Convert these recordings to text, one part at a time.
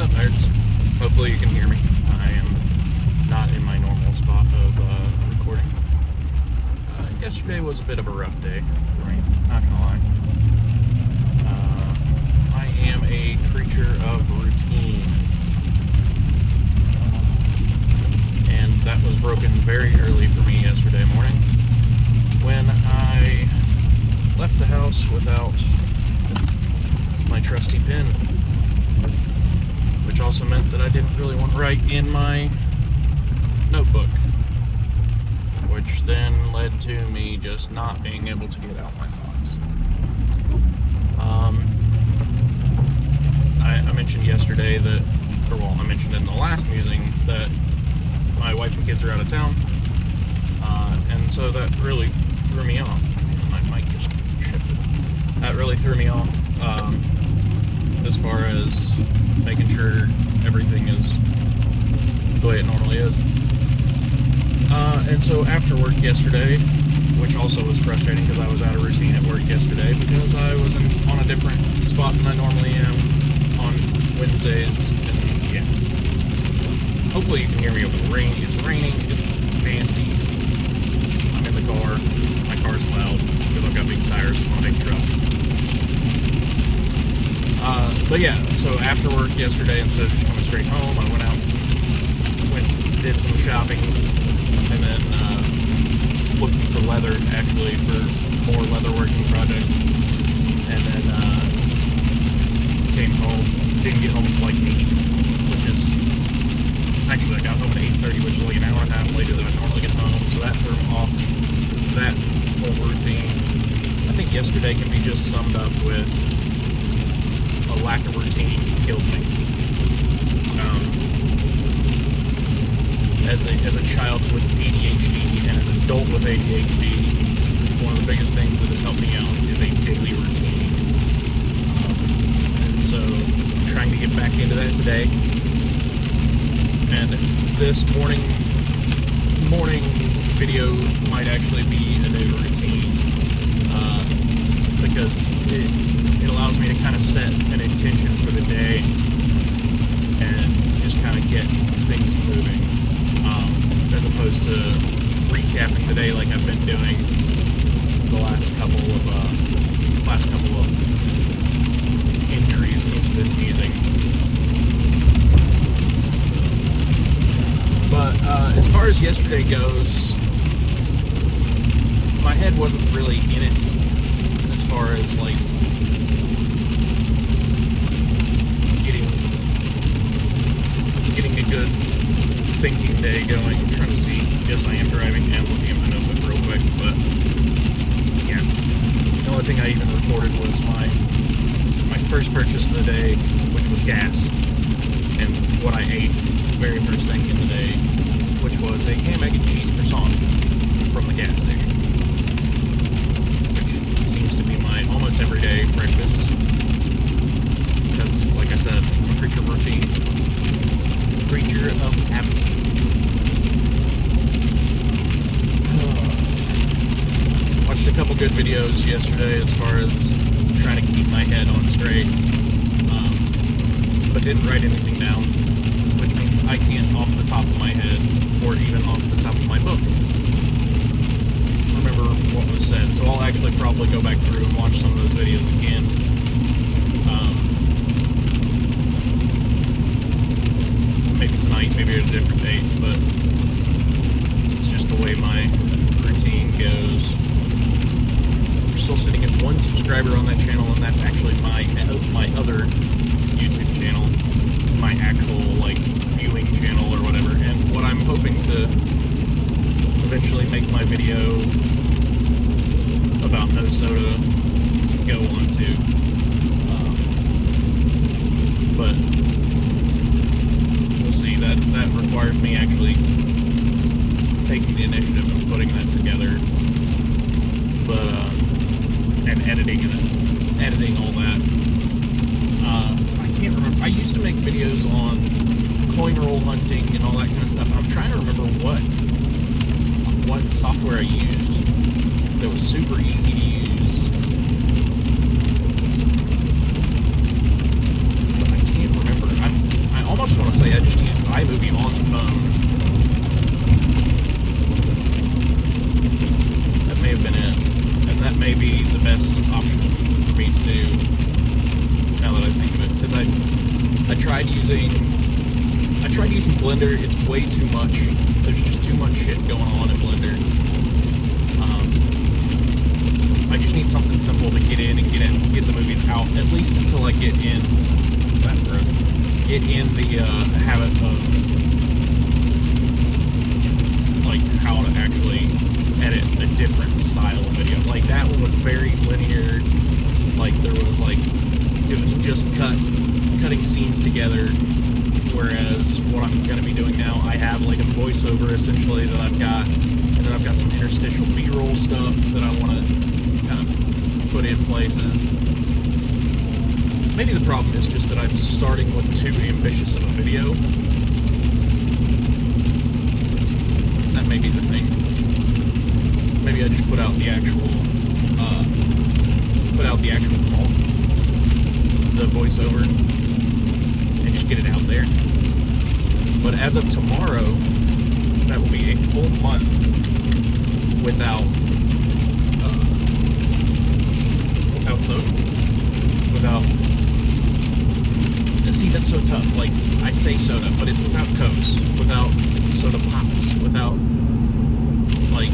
What's up, nerds? Hopefully you can hear me. I am not in my normal spot of recording. Yesterday was a bit of a rough day for me, not gonna lie. I am a creature of routine. And that was broken very early for me yesterday morning when I left the house without my trusty pen, which also meant that I didn't really want to write in my notebook, which then led to me just not being able to get out my thoughts. I mentioned yesterday that, I mentioned in the last musing that my wife and kids are out of town, and so that really threw me off. My mic just shifted. That really threw me off, as far as making sure everything is the way it normally is. And so after work yesterday, which also was frustrating because I was out of routine at work yesterday because I was on a different spot than I normally am on Wednesdays, and yeah. So hopefully you can hear me over the rain. It's raining, it's nasty. I'm in the car, my car's loud because I've got big tires on a big truck. But yeah, so after work yesterday, instead of just coming straight home, I went out, did some shopping, and then looking for leather, actually, for more leather working projects. And then came home, didn't get home until like 8, which is, actually I got home at 8:30, which is like an hour and a half later than I normally get home, so that threw me off that whole routine. I think yesterday can be just summed up with a lack of routine killed me. As a child with ADHD and an adult with ADHD, one of the biggest things that has helped me out is a daily routine. And so I'm trying to get back into that today. And this morning video might actually be a new routine, because it allows me to kind of set an intention for the day and just kind of get things moving, as opposed to recapping the day like I've been doing the last couple of entries into this musing. But as far as yesterday goes, my head wasn't really in it as far as like getting a good thinking day going. I'm trying to see. Yes, I am driving and looking at my notebook real quick, but yeah. The only thing I even recorded was my first purchase of the day, which was gas, and what I ate very first thing in the day, which was a ham, egg, and cheese croissant from the gas station, which seems to be my almost everyday breakfast. Because, like I said, I'm a creature of routine, creature of habit. Watched a couple good videos yesterday as far as trying to keep my head on straight, but didn't write anything down, which means I can't off the top of my head, or even off the top of my book, remember what was said. So I'll actually probably go back through and watch some of those videos again. Maybe tonight, maybe at a different date, but it's just the way my routine goes. We're still sitting at 1 subscriber on that channel, and that's actually my other YouTube channel, my actual like viewing channel or whatever. And what I'm hoping to eventually make my video about no soda go on to, but we'll see. That requires me actually taking the initiative and putting that together, but and editing all that. I can't remember. I used to make videos on coin roll hunting and all that kind of stuff. I'm trying to remember what software I used that was super easy to use. But I can't remember. I tried using Blender. It's way too much. There's just too much shit going on in Blender. I just need something simple to get in and get the movies out, at least until I get in the habit of like how to actually edit a different style of video. Like that one was very linear. Like there was like it was just cutting scenes together. Whereas what I'm going to be doing now, I have like a voiceover essentially that I've got, and then I've got some interstitial B-roll stuff that I want to kind of put in places. Maybe the problem is just that I'm starting with too ambitious of a video. That may be the thing. Maybe I just put out the actual talk, the voiceover, and just get it out there. But as of tomorrow, that will be a full month without soda. See, that's so tough. Like, I say soda, but it's without Cokes, without soda pops, without, like,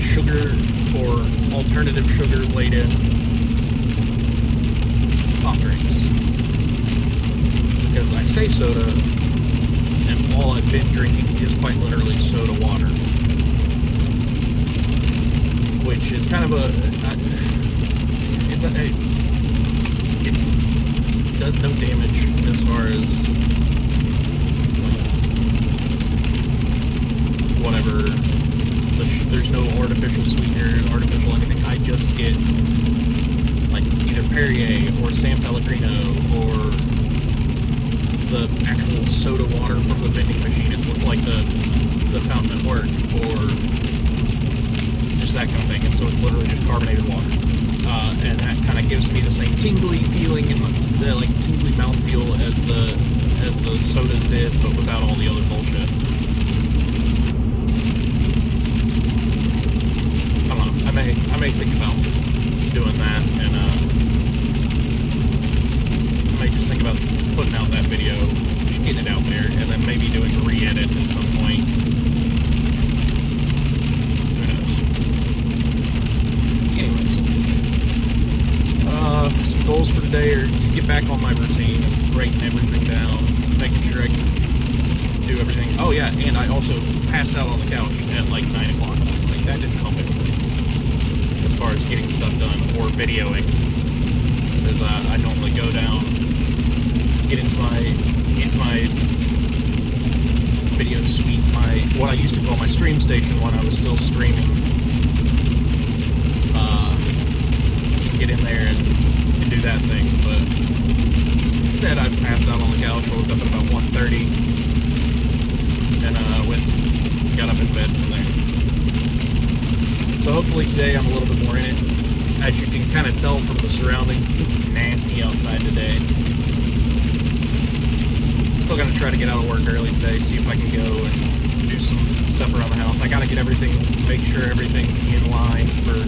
sugar or alternative sugar laden soft drinks. Because I say soda, and all I've been drinking is quite literally soda water. Which is kind of it does no damage as far as like whatever. There's no artificial sweetener, artificial anything. I just get like either Perrier or San Pellegrino or the actual soda water from the vending machine. It looks like the fountain at work, or just that kind of thing. And so it's literally just carbonated water. And that kind of gives me the same tingly feeling and the like tingly mouthfeel as the sodas did, but without all the other bullshit. I don't know. I may think about doing that, and I may just think about putting out that video, just getting it out there, and then maybe doing a re-edit at some point. Some goals for today are to get back on my routine of writing everything down, making sure I can do everything. Oh yeah, and I also passed out on the couch at like 9 o'clock last night. That didn't help anything as far as getting stuff done or videoing, because I normally go down, get into my video suite, what I used to call my stream station when I was still streaming. Get in there and do that thing, but instead I passed out on the couch, woke up at about 1:30, and got up in bed from there. So hopefully today I'm a little bit more in it. As you can kind of tell from the surroundings, it's nasty outside today. Still gonna try to get out of work early today, see if I can go and do some stuff around the house. I gotta get everything, make sure everything's in line for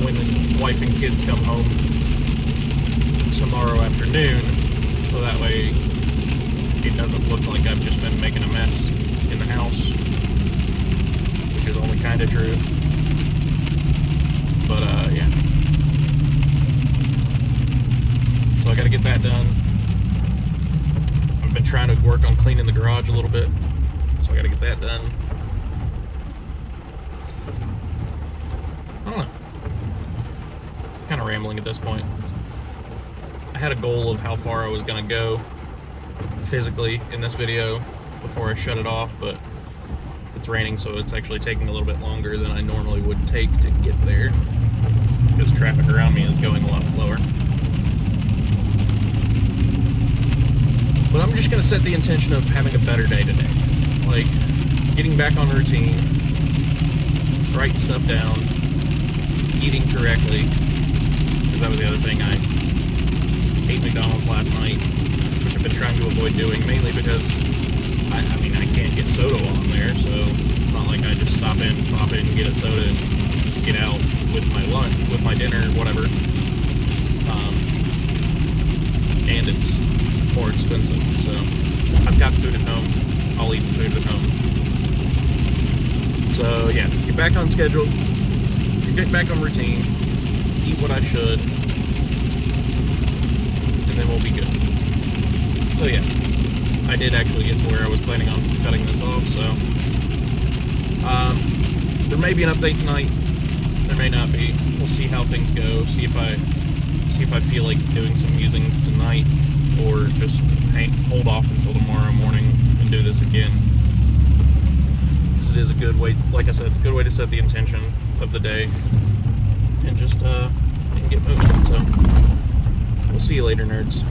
when the wife and kids come home tomorrow afternoon, so that way it doesn't look like I've just been making a mess in the house, which is only kind of true. But yeah, so I gotta get that done. I've been trying to work on cleaning the garage a little bit, so I gotta get that done. I don't know. Kind of rambling at this point. I had a goal of how far I was going to go physically in this video before I shut it off, but it's raining, so it's actually taking a little bit longer than I normally would take to get there, because traffic around me is going a lot slower. But I'm just going to set the intention of having a better day today. Like, getting back on routine, writing stuff down, eating correctly. That was the other thing. I ate McDonald's last night, which I've been trying to avoid doing, mainly because I mean I can't get soda while I'm there, so it's not like I just pop in and get a soda and get out with my lunch, with my dinner, whatever. and it's more expensive. So I've got food at home. I'll eat the food at home. So yeah, get back on schedule, get back on routine, eat what I should, and then we'll be good. So yeah, I did actually get to where I was planning on cutting this off, so there may be an update tonight, there may not be. We'll see how things go, see if I feel like doing some musings tonight, or just hold off until tomorrow morning and do this again. Because it is a good way, like I said, a good way to set the intention of the day and just and get moving. So we'll see you later, nerds.